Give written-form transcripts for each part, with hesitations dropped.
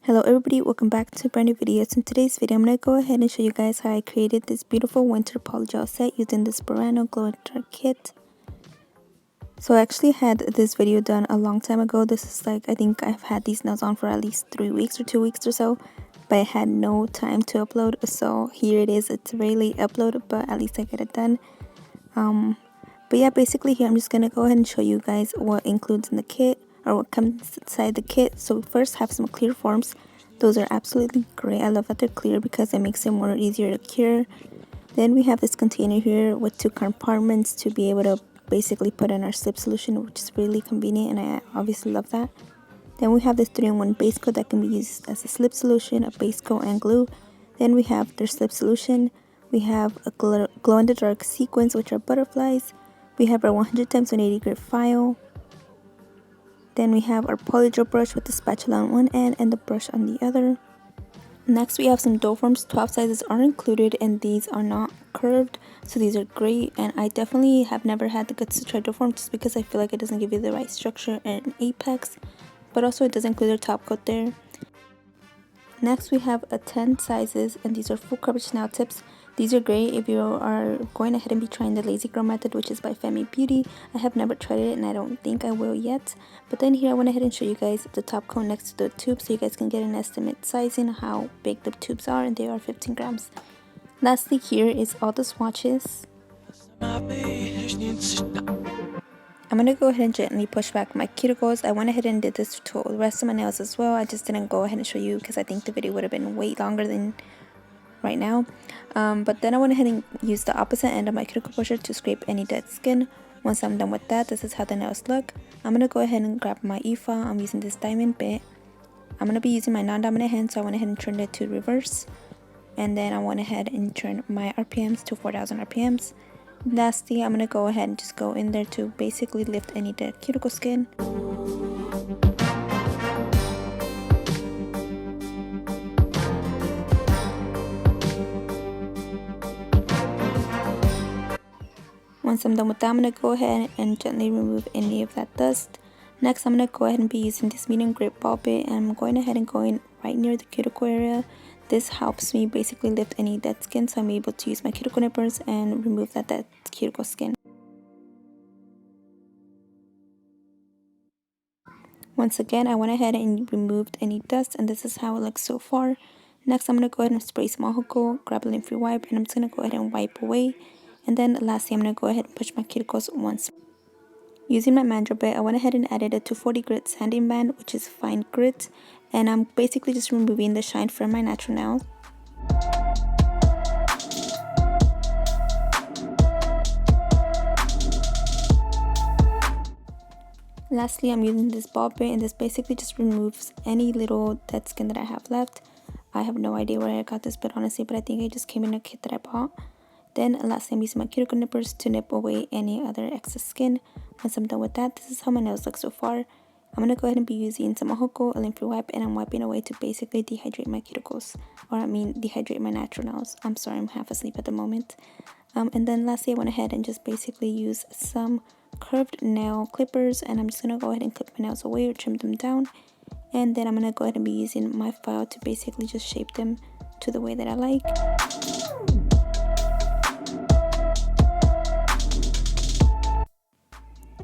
Hello everybody, welcome back to a brand new video. So in today's video I'm going to go ahead and show you guys how I created this beautiful winter polygel set using this Burano glow in the dark kit. So I actually had this video done a long time ago. This is like, I think I've had these nails on for at least 3 weeks or 2 weeks or so, but I had no time to upload, so here it is. It's a very late upload, but at least I get it done. But yeah, basically here I'm just going to go ahead and show you guys what includes in the kit, or what comes inside the kit. So we first have some clear forms. Those are absolutely great. I love that they're clear because it makes it more easier to cure. Then we have this container here with 2 compartments to be able to basically put in our slip solution, which is really convenient, and I obviously love that. Then we have this 3-in-1 base coat that can be used as a slip solution, a base coat, and glue. Then we have their slip solution. We have a glow in the dark sequins, which are butterflies. We have our 100x180 grit file. Then we have our polygel brush with the spatula on one end and the brush on the other. Next we have some dough forms. 12 sizes are included and these are not curved, so these are great, and I definitely have never had the guts to try dough form just because I feel like it doesn't give you the right structure and apex, but also it does include a top coat there. Next we have 10 sizes and these are full coverage nail tips. These are great if you are going ahead and be trying the Lazy Girl method, which is by Femi Beauty. I have never tried it and I don't think I will yet. But then here I went ahead and show you guys the top coat next to the tube so you guys can get an estimate sizing how big the tubes are, and they are 15 grams. Lastly, here is all the swatches. I'm going to go ahead and gently push back my cuticles. I went ahead and did this to the rest of my nails as well. I just didn't go ahead and show you because I think the video would have been way longer than right now. But then I went ahead and used the opposite end of my cuticle pusher to scrape any dead skin. Once I'm done with that, this is how the nails look. I'm going to go ahead and grab my e-file. I'm using this diamond bit. I'm going to be using my non-dominant hand, so I went ahead and turned it to reverse. And then I went ahead and turned my RPMs to 4,000 RPMs. Lastly, I'm going to go ahead and just go in there to basically lift any dead cuticle skin. Once I'm done with that, I'm going to go ahead and gently remove any of that dust. Next, I'm going to go ahead and be using this medium grit ball bit, and I'm going ahead and going right near the cuticle area. This helps me basically lift any dead skin, so I'm able to use my cuticle nippers and remove that dead cuticle skin. Once again, I went ahead and removed any dust, and this is how it looks so far. Next, I'm going to go ahead and spray some alcohol, grab a lint-free wipe, and I'm just going to go ahead and wipe away. And then lastly, I'm going to go ahead and push my cuticles once. Using my mandrel bit, I went ahead and added a 240 grit sanding band, which is fine grit, and I'm basically just removing the shine from my natural nails. Lastly, I'm using this ball bit, and this basically just removes any little dead skin that I have left. I have no idea where I got this bit honestly, but I think it just came in a kit that I bought. Then lastly, I'm using my cuticle nippers to nip away any other excess skin. Once I'm done with that, this is how my nails look so far. I'm going to go ahead and be using some alcohol, a lint-free wipe, and I'm wiping away to basically dehydrate my cuticles. Or dehydrate my natural nails. I'm sorry, I'm half asleep at the moment. And then lastly, I went ahead and just basically use some curved nail clippers, and I'm just going to go ahead and clip my nails away or trim them down. And then I'm going to go ahead and be using my file to basically just shape them to the way that I like.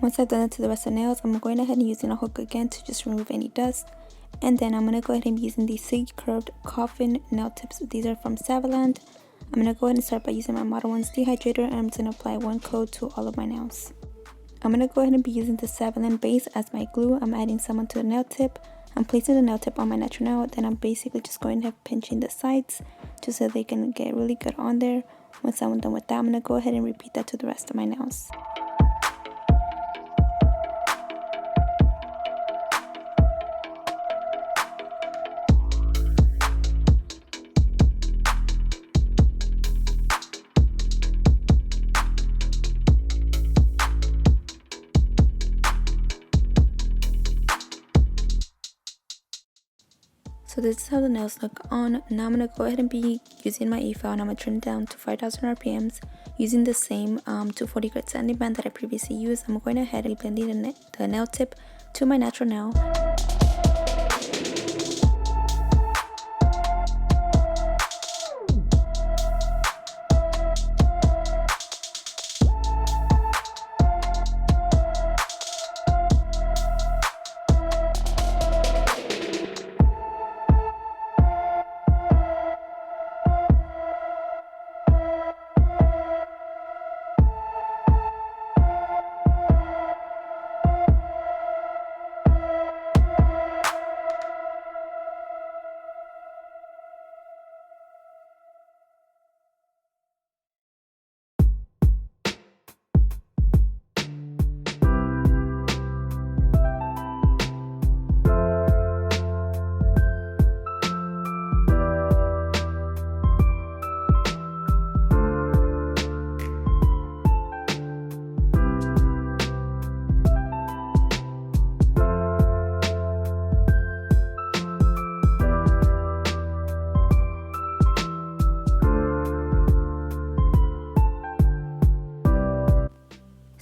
Once I've done it to the rest of the nails, I'm going ahead and using a hook again to just remove any dust. And then I'm going to go ahead and be using these Sig curved coffin nail tips. These are from Savaland. I'm going to go ahead and start by using my Model 1's dehydrator, and I'm just going to apply one coat to all of my nails. I'm going to go ahead and be using the Savaland base as my glue. I'm adding some onto the nail tip. I'm placing the nail tip on my natural nail. Then I'm basically just going to have pinching the sides just so they can get really good on there. Once I'm done with that, I'm going to go ahead and repeat that to the rest of my nails. So this is how the nails look on. Now I'm going to go ahead and be using my e-file, and I'm going to turn it down to 5,000 RPMs using the same 240 grit sanding band that I previously used. I'm going ahead and blending the nail tip to my natural nail.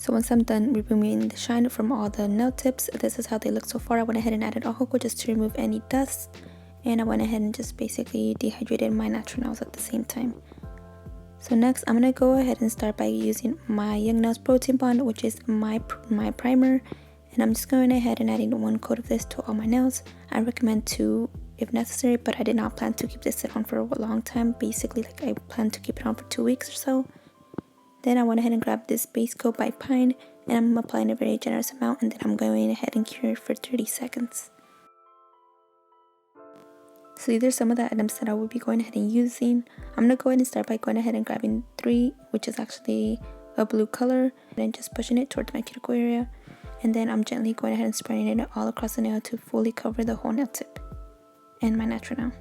So once I'm done removing the shine from all the nail tips, this is how they look so far. I went ahead and added ojoko just to remove any dust, and I went ahead and just basically dehydrated my natural nails at the same time. So next I'm going to go ahead and start by using my Young Nails Protein Bond, which is my primer, and I'm just going ahead and adding 1 coat of this to all my nails. I recommend 2 if necessary, but I did not plan to keep this on for a long time. Basically, like, I plan to keep it on for 2 weeks or so. Then I went ahead and grabbed this base coat by Pine, and I'm applying a very generous amount, and then I'm going ahead and cure it for 30 seconds. So these are some of the items that I will be going ahead and using. I'm going to go ahead and start by going ahead and grabbing 3, which is actually a blue color, and just pushing it towards my cuticle area. And then I'm gently going ahead and spreading it all across the nail to fully cover the whole nail tip and my natural nail.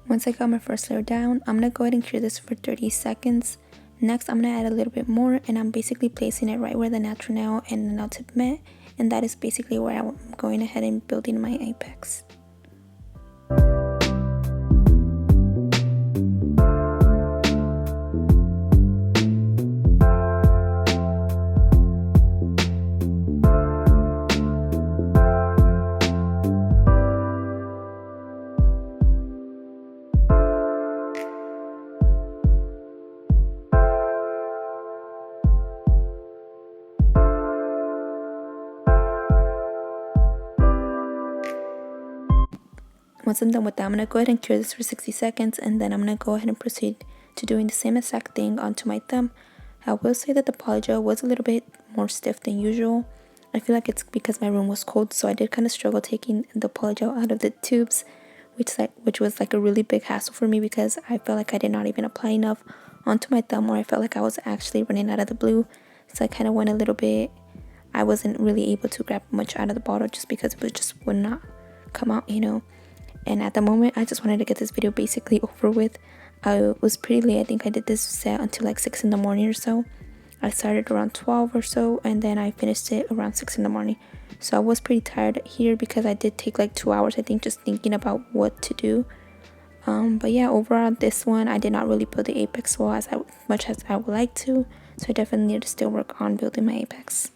Once I got my first layer down, I'm going to go ahead and cure this for 30 seconds. Next, I'm going to add a little bit more, and I'm basically placing it right where the natural nail and the nail tip met, and that is basically where I'm going ahead and building my apex. Once I'm done with that, I'm going to go ahead and cure this for 60 seconds, and then I'm going to go ahead and proceed to doing the same exact thing onto my thumb. I will say that the polygel was a little bit more stiff than usual. I feel like it's because my room was cold, so I did kind of struggle taking the polygel out of the tubes, which was like a really big hassle for me because I felt like I did not even apply enough onto my thumb, or I felt like I was actually running out of the blue. So I kind of went a little bit, I wasn't really able to grab much out of the bottle just because it just would not come out, you know. And at the moment, I just wanted to get this video basically over with. I was pretty late. I think I did this set until like 6 in the morning or so. I started around 12 or so, and then I finished it around 6 in the morning. So I was pretty tired here because I did take like 2 hours, I think, just thinking about what to do. But yeah, overall, this one, I did not really build the apex well as much as I would like to. So I definitely need to still work on building my apex.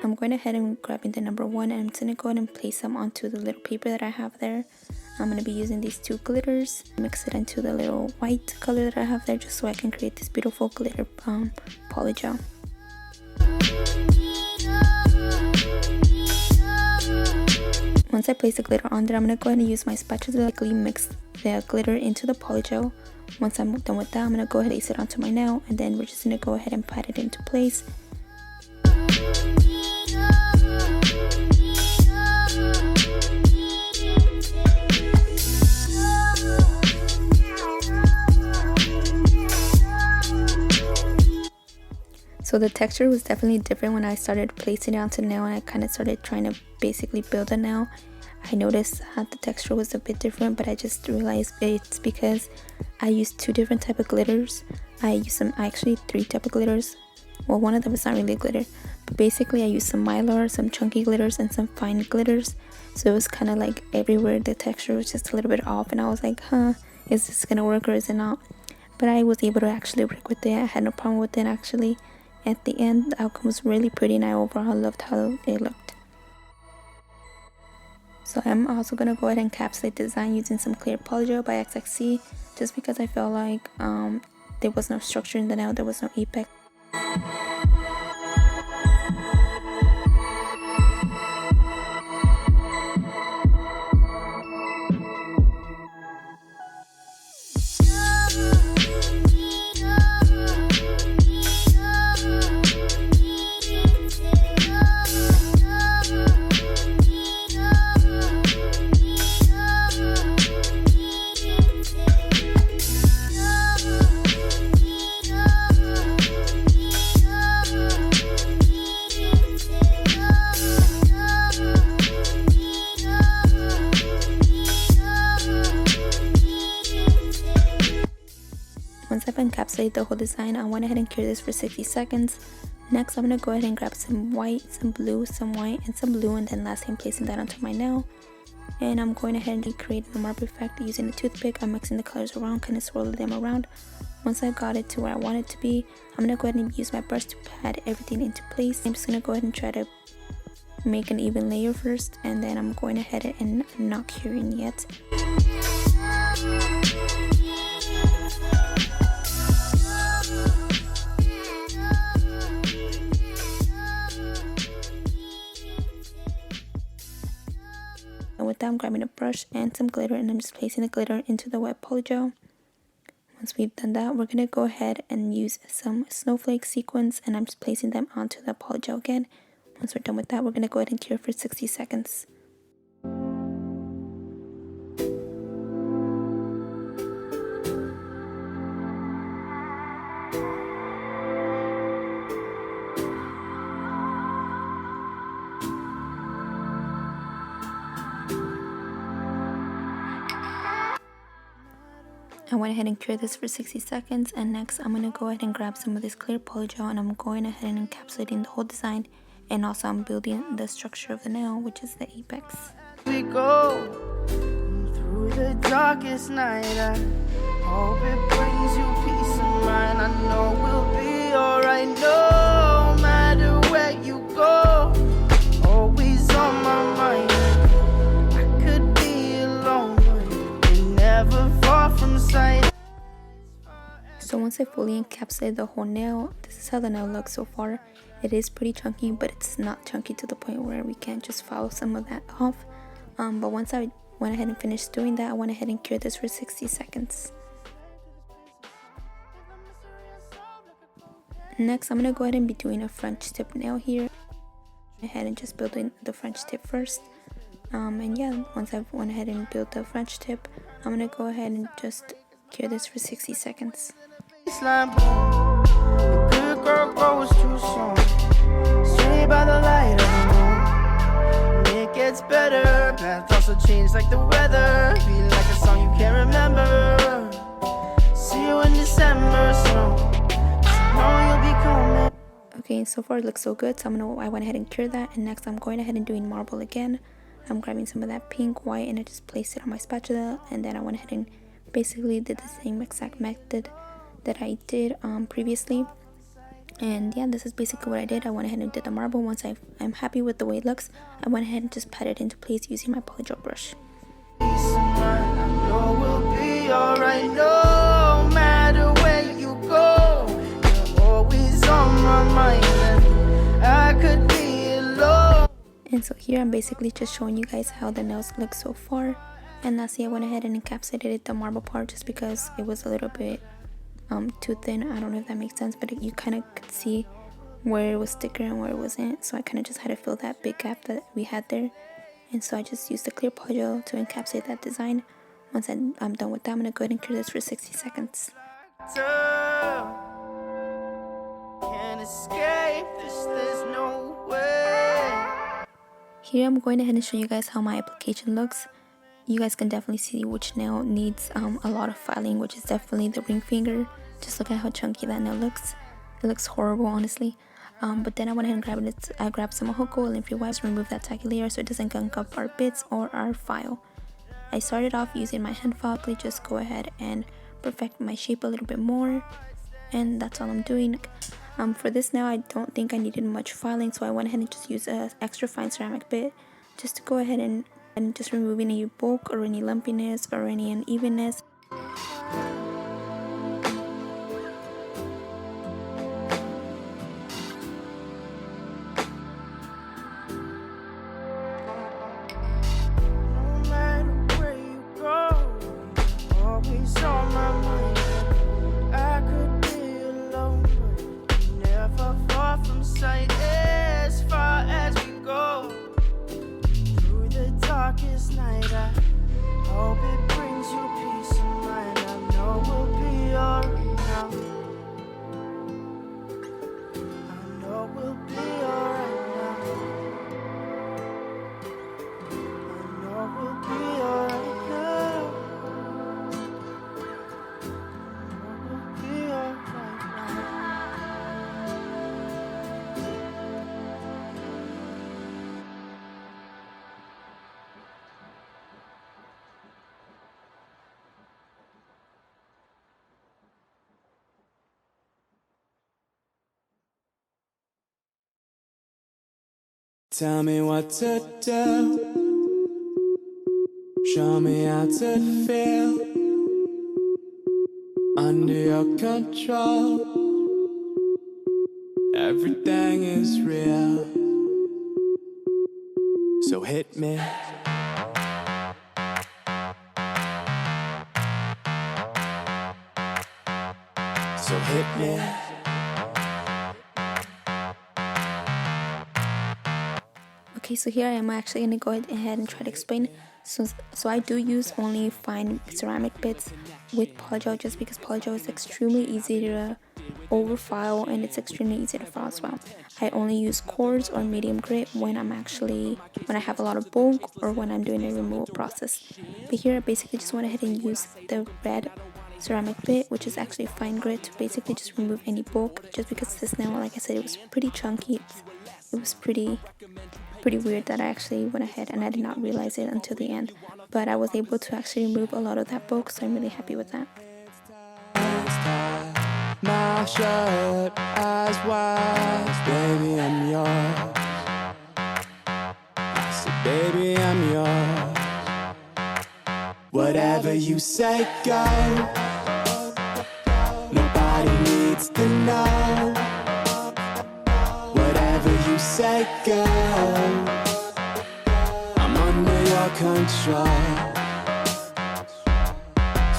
I'm going ahead and grabbing the number 1, and I'm going to go ahead and place them onto the little paper that I have there. I'm going to be using these 2 glitters, mix it into the little white color that I have there just so I can create this beautiful glitter polygel. Once I place the glitter on there, I'm going to go ahead and use my spatula to mix the glitter into the polygel. Once I'm done with that, I'm going to go ahead and lace it onto my nail, and then we're just going to go ahead and pat it into place. So the texture was definitely different when I started placing it onto the nail, and I kind of started trying to basically build a nail. I noticed that the texture was a bit different, but I just realized it's because I used 2 different type of glitters. I actually 3 type of glitters. Well, one of them is not really a glitter, but basically I used some mylar, some chunky glitters, and some fine glitters. So it was kind of like everywhere the texture was just a little bit off, and I was like, is this gonna work or is it not? But I was able to actually work with it. I had no problem with it actually. At the end, the outcome was really pretty, and I overall loved how it looked. So I'm also going to go ahead and encapsulate the design using some clear polygel by 𝚤𝚤𝚎𝚘, just because I felt like there was no structure in the nail, there was no apex. once I've encapsulated the whole design, I went ahead and cure this for 60 seconds. Next, I'm going to go ahead and grab some white, some blue, some white, and some blue, and then lastly I'm placing that onto my nail. And I'm going ahead and create the marble effect using a toothpick. I'm mixing the colors around, kind of swirling them around. Once I've got it to where I want it to be, I'm going to go ahead and use my brush to pat everything into place. I'm just going to go ahead and try to make an even layer first, and then I'm going ahead and not curing yet. And with that, I'm grabbing a brush and some glitter, and I'm just placing the glitter into the wet polygel. Once we've done that, we're going to go ahead and use some snowflake sequins, and I'm just placing them onto the polygel again. Once we're done with that, we're going to go ahead and cure for 60 seconds. I went ahead and cured this for 60 seconds, and next I'm going to go ahead and grab some of this clear polygel, and I'm going ahead and encapsulating the whole design, and also I'm building the structure of the nail, which is the apex. We go through the darkest night. I hope it brings you peace of mind. I know we'll be alright no matter where you go. Always on my mind. I could be alone, but you're never far from sight. So once I fully encapsulated the whole nail, this is how the nail looks so far. It is pretty chunky, but it's not chunky to the point where we can't just follow some of that off. But once I went ahead and finished doing that, I went ahead and cured this for 60 seconds. Next, I'm going to go ahead and be doing a French tip nail here. Go ahead and just building the French tip first. And yeah, once I've went ahead and built the French tip, I'm going to go ahead and just cure this for 60 seconds. The good girl grows too soon, straight by the light of the moon. And it gets better, paths also change like the weather. Feel like a song you can't remember. See you in December, so know you'll be coming. Okay, so far it looks so good, so I went ahead and cured that, and next I'm going ahead and doing marble again. I'm grabbing some of that pink, white, and I just placed it on my spatula, and then I went ahead and basically did the same exact method that I did previously. And yeah, this is basically what I did. I went ahead and did the marble. Once I'm happy with the way it looks, I went ahead and just pat it into place using my polygel brush. I know we'll be alright no matter where you go. You're always on my mind, and I could be alone. And so here I'm basically just showing you guys how the nails look so far. And lastly, I went ahead and encapsulated the marble part just because it was a little bit too thin. I don't know if that makes sense, but you kind of could see where it was thicker and where it wasn't. So I kind of just had to fill that big gap that we had there. And so I just used the clear polygel to encapsulate that design. Once I'm done with that, I'm going to go ahead and cure this for 60 seconds. Can't escape this, there's no way. Here I'm going ahead and show you guys how my application looks. You guys can definitely see which nail needs a lot of filing, which is definitely the ring finger. Just look at how chunky that nail looks. It looks horrible, honestly. But then I went ahead and grabbed it. I grabbed some Mahoko lint-free wipes to remove that tacky layer so it doesn't gunk up our bits or our file. I started off using my hand file. Please just go ahead and perfect my shape a little bit more, and that's all I'm doing. For this nail, I don't think I needed much filing, so I went ahead and just used an extra fine ceramic bit just to go ahead and just remove any bulk or any lumpiness or any unevenness. Darkest night, I hope it brings you peace of mind. I Tell me what to do. Show me how to feel under your control. Everything is real. So hit me. So hit me. Okay, so here I am actually going to go ahead and try to explain. So I do use only fine ceramic bits with polygel, just because polygel is extremely easy to overfile and it's extremely easy to file as well. I only use coarse or medium grit when I have a lot of bulk or when I'm doing a removal process. But here I basically just went ahead and used the red ceramic bit, which is actually fine grit, to basically just remove any bulk, just because this nail, like I said, it was pretty chunky. It was pretty weird that I actually went ahead and I did not realize it until the end, but I was able to actually remove a lot of that bulk, so I'm really happy with that. Mouth shut, eyes wide, baby, I'm yours. I said, baby, I'm yours. Whatever you say, go. Nobody needs to know. Whatever you say, go. I'm under your control.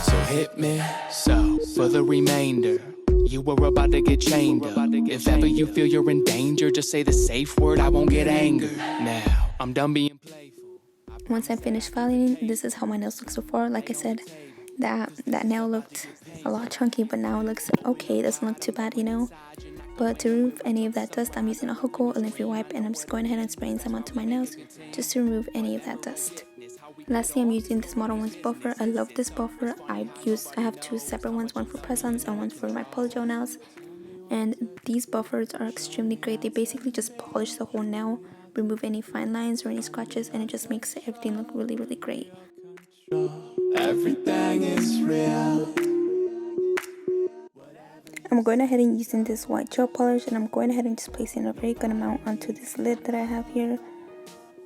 So hit me. So, for the remainder, you were about to get chained up. If ever you feel you're in danger, just say the safe word, I won't get angered. Now, I'm done being playful. Once I finished filing, this is how my nails look so far. Like I said, that nail looked a lot chunky, but now it looks okay. It doesn't look too bad, you know. But to remove any of that dust, I'm using a alcohol and a wipe, and I'm just going ahead and spraying some onto my nails just to remove any of that dust. Lastly, I'm using this Model 1's buffer. I love this buffer. I have two separate ones, one for press-ons and one for my polygel nails. And these buffers are extremely great. They basically just polish the whole nail, remove any fine lines or any scratches, and it just makes everything look really, really great. Everything is real. I'm going ahead and using this white gel polish, and I'm going ahead and just placing a very good amount onto this lid that I have here.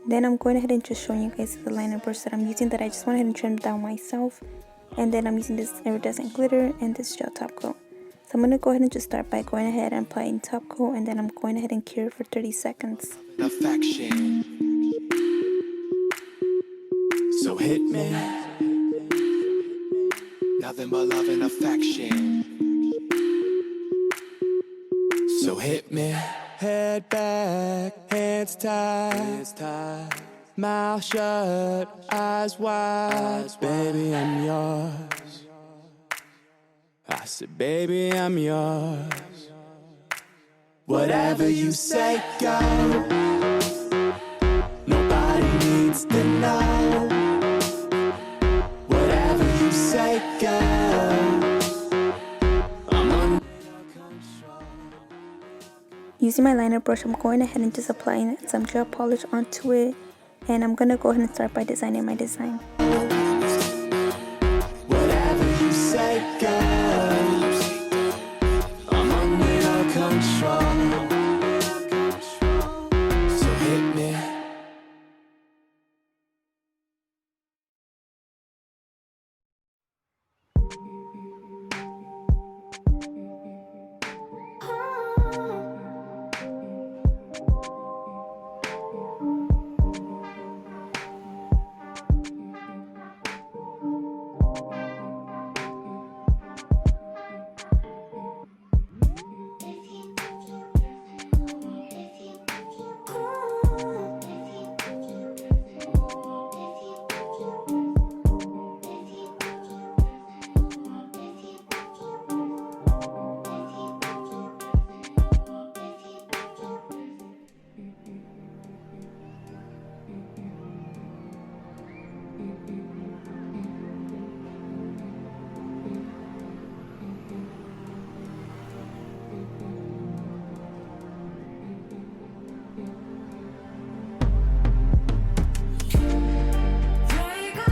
Then I'm going ahead and just showing you guys the liner brush that I'm using, that I just went ahead and trimmed down myself. And then I'm using this iridescent glitter and this gel top coat. So I'm going to go ahead and just start by going ahead and applying top coat, and then I'm going ahead and cure for 30 seconds. Affection. So hit me. Nothing but love and affection. So hit me. Head back, hands tied, mouth shut, eyes wide, baby, I'm yours. I said, baby, I'm yours. Whatever you say, go. Nobody needs to know. Whatever you say, go. Using my liner brush, I'm going ahead and just applying some gel polish onto it, and I'm going to go ahead and start by designing my design. Whatever you say, go. I'm under your control. So hit me. Take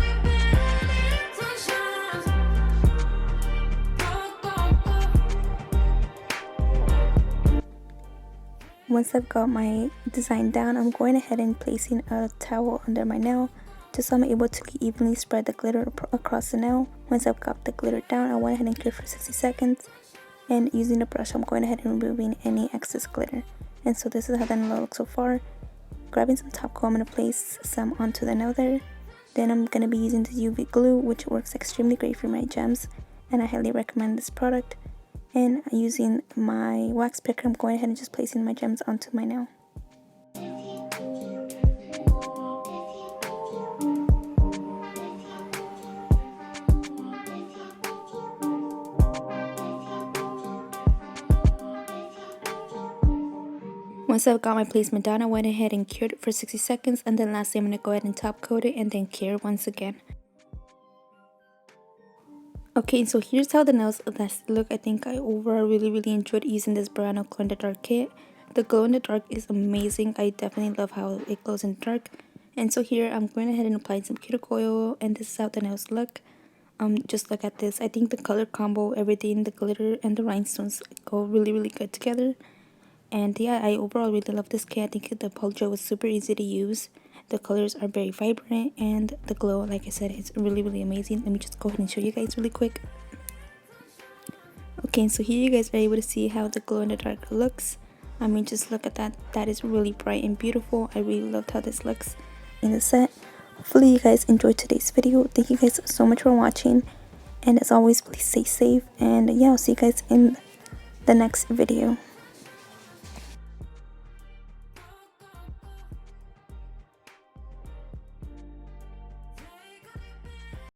once I've got my design down, I'm going ahead and placing a towel under my nail just so I'm able to evenly spread the glitter across the nail. Once I've got the glitter down, I went ahead and cured for 60 seconds, and using the brush I'm going ahead and removing any excess glitter. And so this is how the nail looks so far. Grabbing some top coat, I'm going to place some onto the nail there. Then I'm going to be using this UV glue, which works extremely great for my gems, and I highly recommend this product. And using my wax picker, I'm going ahead and just placing my gems onto my nail. Once I've got my placement down, I went ahead and cured it for 60 seconds, and then lastly I'm going to go ahead and top coat it and then cure once again. Okay, so here's how the nails look. I think I overall really enjoyed using this Burano glow in the dark kit. The glow in the dark is amazing. I definitely love how it glows in the dark. And so here I'm going ahead and applying some cuticle oil, and this is how the nails look. Just look at this. I think the color combo, everything, the glitter and the rhinestones go really good together. And yeah, I overall really love this kit. I think the Polygel was super easy to use. The colors are very vibrant, and the glow, like I said, is really amazing. Let me just go ahead and show you guys really quick. Okay, so here you guys are able to see how the glow in the dark looks. I mean, just look at that. That is really bright and beautiful. I really loved how this looks in the set. Hopefully you guys enjoyed today's video. Thank you guys so much for watching, and as always, please stay safe, and yeah, I'll see you guys in the next video.